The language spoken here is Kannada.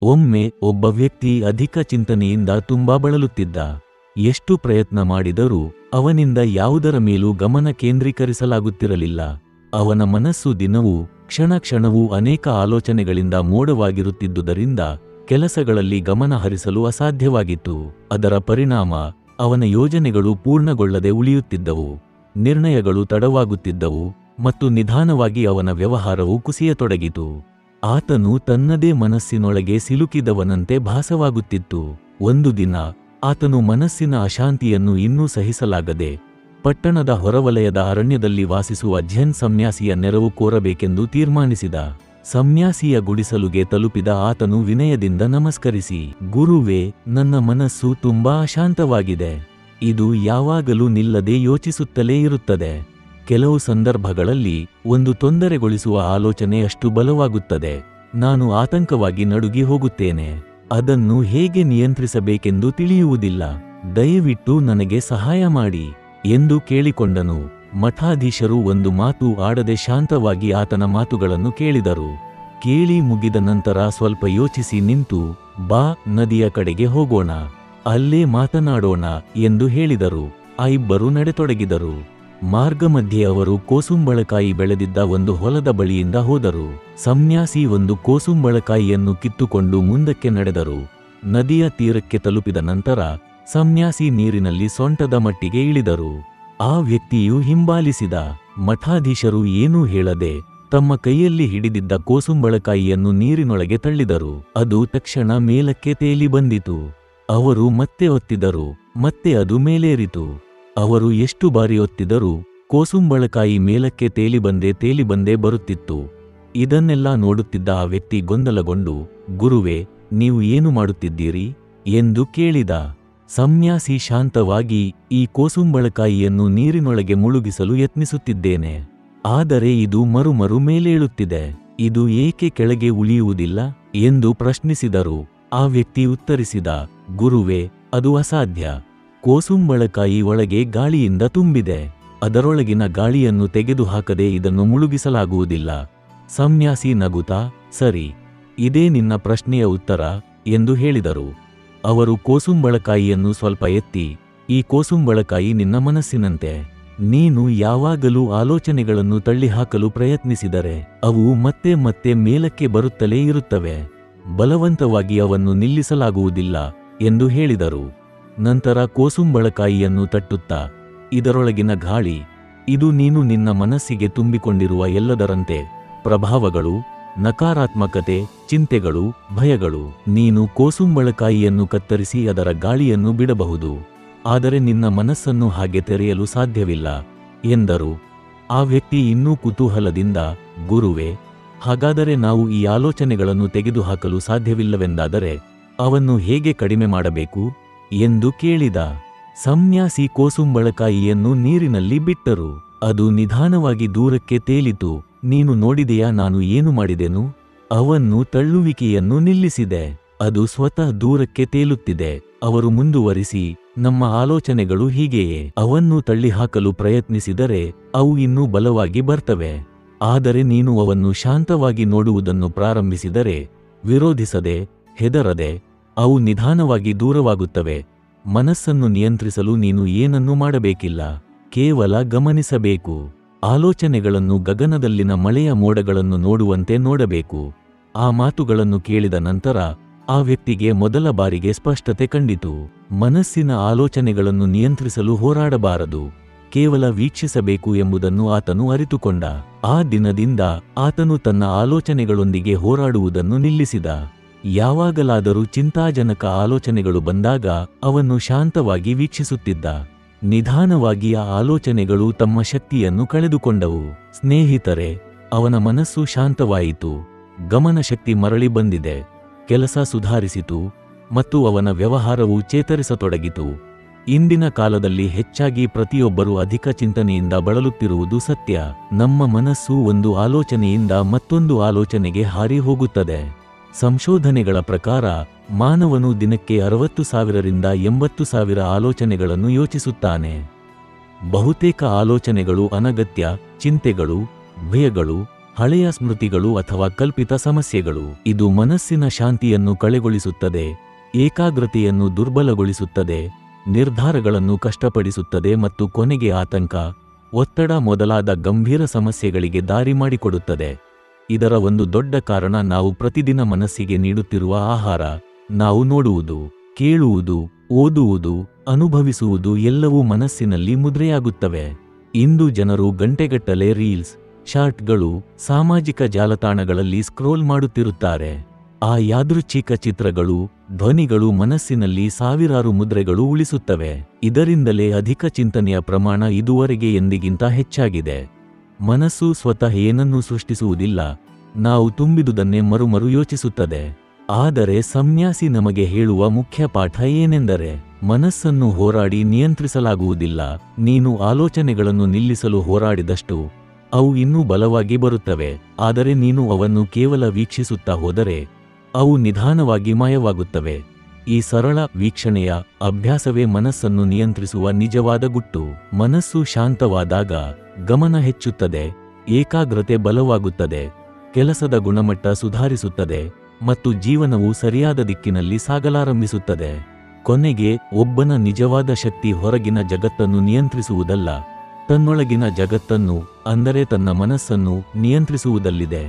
ಒಮ್ಮೆ ಒಬ್ಬ ವ್ಯಕ್ತಿ ಅಧಿಕ ಚಿಂತನೆಯಿಂದ ತುಂಬಾ ಬಳಲುತ್ತಿದ್ದ. ಎಷ್ಟು ಪ್ರಯತ್ನ ಮಾಡಿದರೂ ಅವನಿಂದ ಯಾವುದರ ಮೇಲೂ ಗಮನ ಕೇಂದ್ರೀಕರಿಸಲಾಗುತ್ತಿರಲಿಲ್ಲ. ಅವನ ಮನಸ್ಸು ದಿನವೂ ಕ್ಷಣ ಕ್ಷಣವೂ ಅನೇಕ ಆಲೋಚನೆಗಳಿಂದ ಮೋಡವಾಗಿರುತ್ತಿದ್ದುದರಿಂದ ಕೆಲಸಗಳಲ್ಲಿ ಗಮನ ಹರಿಸಲು ಅಸಾಧ್ಯವಾಗಿತ್ತು. ಅದರ ಪರಿಣಾಮ ಅವನ ಯೋಜನೆಗಳು ಪೂರ್ಣಗೊಳ್ಳದೆ ಉಳಿಯುತ್ತಿದ್ದವು, ನಿರ್ಣಯಗಳು ತಡವಾಗುತ್ತಿದ್ದವು ಮತ್ತು ನಿಧಾನವಾಗಿ ಅವನ ವ್ಯವಹಾರವು ಕುಸಿಯತೊಡಗಿತು. ಆತನು ತನ್ನದೇ ಮನಸ್ಸಿನೊಳಗೆ ಸಿಲುಕಿದವನಂತೆ ಭಾಸವಾಗುತ್ತಿತ್ತು. ಒಂದು ದಿನ ಆತನು ಮನಸ್ಸಿನ ಅಶಾಂತಿಯನ್ನು ಇನ್ನೂ ಸಹಿಸಲಾಗದೆ ಪಟ್ಟಣದ ಹೊರವಲಯದ ಅರಣ್ಯದಲ್ಲಿ ವಾಸಿಸುವ ಝೆನ್ ಸನ್ಯಾಸಿಯ ನೆರವು ಕೋರಬೇಕೆಂದು ತೀರ್ಮಾನಿಸಿದ. ಸನ್ಯಾಸಿಯ ಗುಡಿಸಲುಗೆ ತಲುಪಿದ ಆತನು ವಿನಯದಿಂದ ನಮಸ್ಕರಿಸಿ, ಗುರುವೇ, ನನ್ನ ಮನಸ್ಸು ತುಂಬಾ ಅಶಾಂತವಾಗಿದೆ. ಇದು ಯಾವಾಗಲೂ ನಿಲ್ಲದೆ ಯೋಚಿಸುತ್ತಲೇ ಇರುತ್ತದೆ. ಕೆಲವು ಸಂದರ್ಭಗಳಲ್ಲಿ ಒಂದು ತೊಂದರೆಗೊಳಿಸುವ ಆಲೋಚನೆ ಅಷ್ಟು ಬಲವಾಗುತ್ತದೆ, ನಾನು ಆತಂಕವಾಗಿ ನಡುಗಿ ಹೋಗುತ್ತೇನೆ. ಅದನ್ನು ಹೇಗೆ ನಿಯಂತ್ರಿಸಬೇಕೆಂದು ತಿಳಿಯುವುದಿಲ್ಲ. ದಯವಿಟ್ಟು ನನಗೆ ಸಹಾಯ ಮಾಡಿ ಎಂದು ಕೇಳಿಕೊಂಡನು. ಮಠಾಧೀಶರು ಒಂದು ಮಾತು ಆಡದೆ ಶಾಂತವಾಗಿ ಆತನ ಮಾತುಗಳನ್ನು ಕೇಳಿದರು. ಕೇಳಿ ಮುಗಿದ ನಂತರ ಸ್ವಲ್ಪ ಯೋಚಿಸಿ ನಿಂತು, ಬಾ, ನದಿಯ ಕಡೆಗೆ ಹೋಗೋಣ, ಅಲ್ಲೇ ಮಾತನಾಡೋಣ ಎಂದು ಹೇಳಿದರು. ಆ ಇಬ್ಬರು ನಡೆತೊಡಗಿದರು. ಮಾರ್ಗಮಧ್ಯೆ ಅವರು ಕೋಸುಂಬಳಕಾಯಿ ಬೆಳೆದಿದ್ದ ಒಂದು ಹೊಲದ ಬಳಿಯಿಂದ ಹೋದರು. ಸನ್ಯಾಸಿ ಒಂದು ಕೋಸುಂಬಳಕಾಯಿಯನ್ನು ಕಿತ್ತುಕೊಂಡು ಮುಂದಕ್ಕೆ ನಡೆದರು. ನದಿಯ ತೀರಕ್ಕೆ ತಲುಪಿದ ನಂತರ ಸನ್ಯಾಸಿ ನೀರಿನಲ್ಲಿ ಸೊಂಟದ ಮಟ್ಟಿಗೆ ಇಳಿದರು. ಆ ವ್ಯಕ್ತಿಯು ಹಿಂಬಾಲಿಸಿದ. ಮಠಾಧೀಶರು ಏನೂ ಹೇಳದೆ ತಮ್ಮ ಕೈಯಲ್ಲಿ ಹಿಡಿದಿದ್ದ ಕೋಸುಂಬಳಕಾಯಿಯನ್ನು ನೀರಿನೊಳಗೆ ತಳ್ಳಿದರು. ಅದು ತಕ್ಷಣ ಮೇಲಕ್ಕೆ ತೇಲಿ ಬಂದಿತು. ಅವರು ಮತ್ತೆ ಒತ್ತಿದರು, ಮತ್ತೆ ಅದು ಮೇಲೇರಿತು. ಅವರು ಎಷ್ಟು ಬಾರಿ ಒತ್ತಿದರೂ ಕೋಸುಂಬಳಕಾಯಿ ಮೇಲಕ್ಕೆ ತೇಲಿ ಬಂದೇ ಬರುತ್ತಿತ್ತು. ಇದನ್ನೆಲ್ಲ ನೋಡುತ್ತಿದ್ದ ಆ ವ್ಯಕ್ತಿ ಗೊಂದಲಗೊಂಡು, ಗುರುವೇ, ನೀವು ಏನು ಮಾಡುತ್ತಿದ್ದೀರಿ ಎಂದು ಕೇಳಿದ. ಸನ್ಯಾಸಿ ಶಾಂತವಾಗಿ, ಈ ಕೋಸುಂಬಳಕಾಯಿಯನ್ನು ನೀರಿನೊಳಗೆ ಮುಳುಗಿಸಲು ಯತ್ನಿಸುತ್ತಿದ್ದೇನೆ, ಆದರೆ ಇದು ಮರುಮರು ಮೇಲೇಳುತ್ತಿದೆ, ಇದು ಏಕೆ ಕೆಳಗೆ ಉಳಿಯುವುದಿಲ್ಲ ಎಂದು ಪ್ರಶ್ನಿಸಿದರು. ಆ ವ್ಯಕ್ತಿ ಉತ್ತರಿಸಿದ, ಗುರುವೇ, ಅದು ಅಸಾಧ್ಯ. ಕೋಸುಂಬಳಕಾಯಿ ಒಳಗೆ ಗಾಳಿಯಿಂದ ತುಂಬಿದೆ, ಅದರೊಳಗಿನ ಗಾಳಿಯನ್ನು ತೆಗೆದುಹಾಕದೆ ಇದನ್ನು ಮುಳುಗಿಸಲಾಗುವುದಿಲ್ಲ. ಸನ್ಯಾಸಿ ನಗುತ್ತಾ, ಸರಿ, ಇದೇ ನಿನ್ನ ಪ್ರಶ್ನೆಯ ಉತ್ತರ ಎಂದು ಹೇಳಿದರು. ಅವರು ಕೋಸುಂಬಳಕಾಯಿಯನ್ನು ಸ್ವಲ್ಪ ಎತ್ತಿ, ಈ ಕೋಸುಂಬಳಕಾಯಿ ನಿನ್ನ ಮನಸ್ಸಿನಂತೆ. ನೀನು ಯಾವಾಗಲೂ ಆಲೋಚನೆಗಳನ್ನು ತಳ್ಳಿಹಾಕಲು ಪ್ರಯತ್ನಿಸಿದರೆ ಅವು ಮತ್ತೆ ಮತ್ತೆ ಮೇಲಕ್ಕೆ ಬರುತ್ತಲೇ ಇರುತ್ತವೆ. ಬಲವಂತವಾಗಿ ಅವನ್ನು ನಿಲ್ಲಿಸಲಾಗುವುದಿಲ್ಲ ಎಂದು ಹೇಳಿದರು. ನಂತರ ಕೋಸುಂಬಳಕಾಯಿಯನ್ನು ತಟ್ಟುತ್ತಾ, ಇದರೊಳಗಿನ ಗಾಳಿ, ಇದು ನೀನು ನಿನ್ನ ಮನಸ್ಸಿಗೆ ತುಂಬಿಕೊಂಡಿರುವ ಎಲ್ಲದರಂತೆ, ಪ್ರಭಾವಗಳು, ನಕಾರಾತ್ಮಕತೆ, ಚಿಂತೆಗಳು, ಭಯಗಳು. ನೀನು ಕೋಸುಂಬಳಕಾಯಿಯನ್ನು ಕತ್ತರಿಸಿ ಅದರ ಗಾಳಿಯನ್ನು ಬಿಡಬಹುದು, ಆದರೆ ನಿನ್ನ ಮನಸ್ಸನ್ನು ಹಾಗೆ ತೆರೆಯಲು ಸಾಧ್ಯವಿಲ್ಲ ಎಂದರು. ಆ ವ್ಯಕ್ತಿ ಇನ್ನೂ ಕುತೂಹಲದಿಂದ, ಗುರುವೇ, ಹಾಗಾದರೆ ನಾವು ಈ ಆಲೋಚನೆಗಳನ್ನು ತೆಗೆದುಹಾಕಲು ಸಾಧ್ಯವಿಲ್ಲವೆಂದಾದರೆ ಅವನ್ನು ಹೇಗೆ ಕಡಿಮೆ ಮಾಡಬೇಕು ಎಂದು ಕೇಳಿದ. ಸನ್ಯಾಸಿ ಕೋಸುಂಬಳಕಾಯಿಯನ್ನು ನೀರಿನಲ್ಲಿ ಬಿಟ್ಟರು. ಅದು ನಿಧಾನವಾಗಿ ದೂರಕ್ಕೆ ತೇಲಿತು. ನೀನು ನೋಡಿದೆಯಾ ನಾನು ಏನು ಮಾಡಿದೆನು? ಅವನ್ನು ತಳ್ಳುವಿಕೆಯನ್ನು ನಿಲ್ಲಿಸಿದೆ. ಅದು ಸ್ವತಃ ದೂರಕ್ಕೆ ತೇಲುತ್ತಿದೆ. ಅವರು ಮುಂದುವರಿಸಿ, ನಮ್ಮ ಆಲೋಚನೆಗಳು ಹೀಗೆಯೇ, ಅವನ್ನು ತಳ್ಳಿಹಾಕಲು ಪ್ರಯತ್ನಿಸಿದರೆ ಅವು ಇನ್ನೂ ಬಲವಾಗಿ ಬರ್ತವೆ. ಆದರೆ ನೀನು ಅವನ್ನು ಶಾಂತವಾಗಿ ನೋಡುವುದನ್ನು ಪ್ರಾರಂಭಿಸಿದರೆ, ವಿರೋಧಿಸದೆ, ಹೆದರದೆ, ಅವು ನಿಧಾನವಾಗಿ ದೂರವಾಗುತ್ತವೆ. ಮನಸ್ಸನ್ನು ನಿಯಂತ್ರಿಸಲು ನೀನು ಏನನ್ನೂ ಮಾಡಬೇಕಿಲ್ಲ, ಕೇವಲ ಗಮನಿಸಬೇಕು. ಆಲೋಚನೆಗಳನ್ನು ಗಗನದಲ್ಲಿನ ಮಳೆಯ ಮೋಡಗಳನ್ನು ನೋಡುವಂತೆ ನೋಡಬೇಕು. ಆ ಮಾತುಗಳನ್ನು ಕೇಳಿದ ನಂತರ ಆ ವ್ಯಕ್ತಿಗೆ ಮೊದಲ ಬಾರಿಗೆ ಸ್ಪಷ್ಟತೆ ಕಂಡಿತು. ಮನಸ್ಸಿನ ಆಲೋಚನೆಗಳನ್ನು ನಿಯಂತ್ರಿಸಲು ಹೋರಾಡಬಾರದು, ಕೇವಲ ವೀಕ್ಷಿಸಬೇಕು ಎಂಬುದನ್ನು ಆತನು ಅರಿತುಕೊಂಡ. ಆ ದಿನದಿಂದ ಆತನು ತನ್ನ ಆಲೋಚನೆಗಳೊಂದಿಗೆ ಹೋರಾಡುವುದನ್ನು ನಿಲ್ಲಿಸಿದ. ಯಾವಾಗಲಾದರೂ ಚಿಂತಾಜನಕ ಆಲೋಚನೆಗಳು ಬಂದಾಗ ಅವನ್ನು ಶಾಂತವಾಗಿ ವೀಕ್ಷಿಸುತ್ತಿದ್ದ. ನಿಧಾನವಾಗಿ ಆ ಆಲೋಚನೆಗಳು ತಮ್ಮ ಶಕ್ತಿಯನ್ನು ಕಳೆದುಕೊಂಡವು. ಸ್ನೇಹಿತರೆ, ಅವನ ಮನಸ್ಸು ಶಾಂತವಾಯಿತು, ಗಮನಶಕ್ತಿ ಮರಳಿ ಬಂದಿದೆ, ಕೆಲಸ ಸುಧಾರಿಸಿತು ಮತ್ತು ಅವನ ವ್ಯವಹಾರವು ಚೇತರಿಸತೊಡಗಿತು. ಇಂದಿನ ಕಾಲದಲ್ಲಿ ಹೆಚ್ಚಾಗಿ ಪ್ರತಿಯೊಬ್ಬರೂ ಅಧಿಕ ಚಿಂತನೆಯಿಂದ ಬಳಲುತ್ತಿರುವುದು ಸತ್ಯ. ನಮ್ಮ ಮನಸ್ಸು ಒಂದು ಆಲೋಚನೆಯಿಂದ ಮತ್ತೊಂದು ಆಲೋಚನೆಗೆ ಹಾರಿ ಹೋಗುತ್ತದೆ. ಸಂಶೋಧನೆಗಳ ಪ್ರಕಾರ ಮಾನವನು ದಿನಕ್ಕೆ 60,000 ರಿಂದ 80,000 ಆಲೋಚನೆಗಳನ್ನು ಯೋಚಿಸುತ್ತಾನೆ. ಬಹುತೇಕ ಆಲೋಚನೆಗಳು ಅನಗತ್ಯ ಚಿಂತೆಗಳು, ಭಯಗಳು ಹಳೆಯ ಸ್ಮೃತಿಗಳು ಅಥವಾ ಕಲ್ಪಿತ ಸಮಸ್ಯೆಗಳು. ಇದು ಮನಸ್ಸಿನ ಶಾಂತಿಯನ್ನು ಕಳೆಗೊಳಿಸುತ್ತದೆ, ಏಕಾಗ್ರತೆಯನ್ನು ದುರ್ಬಲಗೊಳಿಸುತ್ತದೆ, ನಿರ್ಧಾರಗಳನ್ನು ಕಷ್ಟಪಡಿಸುತ್ತದೆ ಮತ್ತು ಕೊನೆಗೆ ಆತಂಕ, ಒತ್ತಡ ಮೊದಲಾದ ಗಂಭೀರ ಸಮಸ್ಯೆಗಳಿಗೆ ದಾರಿ ಮಾಡಿಕೊಡುತ್ತದೆ. ಇದರ ಒಂದು ದೊಡ್ಡ ಕಾರಣ ನಾವು ಪ್ರತಿದಿನ ಮನಸ್ಸಿಗೆ ನೀಡುತ್ತಿರುವ ಆಹಾರ. ನಾವು ನೋಡುವುದು, ಕೇಳುವುದು, ಓದುವುದು, ಅನುಭವಿಸುವುದು ಎಲ್ಲವೂ ಮನಸ್ಸಿನಲ್ಲಿ ಮುದ್ರೆಯಾಗುತ್ತವೆ. ಇಂದು ಜನರು ಗಂಟೆಗಟ್ಟಲೆ ರೀಲ್ಸ್, ಶಾರ್ಟ್ಗಳು, ಸಾಮಾಜಿಕ ಜಾಲತಾಣಗಳಲ್ಲಿ ಸ್ಕ್ರೋಲ್ ಮಾಡುತ್ತಿರುತ್ತಾರೆ. ಆ ಯಾದೃಚ್ಛಿಕ ಚಿತ್ರಗಳು, ಧ್ವನಿಗಳು ಮನಸ್ಸಿನಲ್ಲಿ ಸಾವಿರಾರು ಮುದ್ರೆಗಳು ಉಳಿಸುತ್ತವೆ. ಇದರಿಂದಲೇ ಅಧಿಕ ಚಿಂತನೆಯ ಪ್ರಮಾಣ ಇದುವರೆಗೆ ಎಂದಿಗಿಂತ ಹೆಚ್ಚಾಗಿದೆ. ಮನಸ್ಸು ಸ್ವತಃ ಏನನ್ನೂ ಸೃಷ್ಟಿಸುವುದಿಲ್ಲ, ನಾವು ತುಂಬಿದುದನ್ನೇ ಮರುಮರು ಯೋಚಿಸುತ್ತದೆ. ಆದರೆ ಸನ್ಯಾಸಿ ನಮಗೆ ಹೇಳುವ ಮುಖ್ಯ ಪಾಠ ಏನೆಂದರೆ, ಮನಸ್ಸನ್ನು ಹೋರಾಡಿ ನಿಯಂತ್ರಿಸಲಾಗುವುದಿಲ್ಲ. ನೀನು ಆಲೋಚನೆಗಳನ್ನು ನಿಲ್ಲಿಸಲು ಹೋರಾಡಿದಷ್ಟು ಅವು ಇನ್ನೂ ಬಲವಾಗಿ ಬರುತ್ತವೆ. ಆದರೆ ನೀನು ಅವನ್ನು ಕೇವಲ ವೀಕ್ಷಿಸುತ್ತಾ ಹೋದರೆ ಅವು ನಿಧಾನವಾಗಿ ಮಾಯವಾಗುತ್ತವೆ. ಈ ಸರಳ ವೀಕ್ಷಣೆಯ ಅಭ್ಯಾಸವೇ ಮನಸ್ಸನ್ನು ನಿಯಂತ್ರಿಸುವ ನಿಜವಾದ ಗುಟ್ಟು. ಮನಸ್ಸು ಶಾಂತವಾದಾಗ ಗಮನ ಹೆಚ್ಚುತ್ತದೆ, ಏಕಾಗ್ರತೆ ಬಲವಾಗುತ್ತದೆ, ಕೆಲಸದ ಗುಣಮಟ್ಟ ಸುಧಾರಿಸುತ್ತದೆ ಮತ್ತು ಜೀವನವು ಸರಿಯಾದ ದಿಕ್ಕಿನಲ್ಲಿ ಸಾಗಲಾರಂಭಿಸುತ್ತದೆ. ಕೊನೆಗೆ ಒಬ್ಬನ ನಿಜವಾದ ಶಕ್ತಿ ಹೊರಗಿನ ಜಗತ್ತನ್ನು ನಿಯಂತ್ರಿಸುವುದಲ್ಲ, ತನ್ನೊಳಗಿನ ಜಗತ್ತನ್ನು ಅಂದರೆ ತನ್ನ ಮನಸ್ಸನ್ನು ನಿಯಂತ್ರಿಸುವುದಲ್ಲಿದೆ.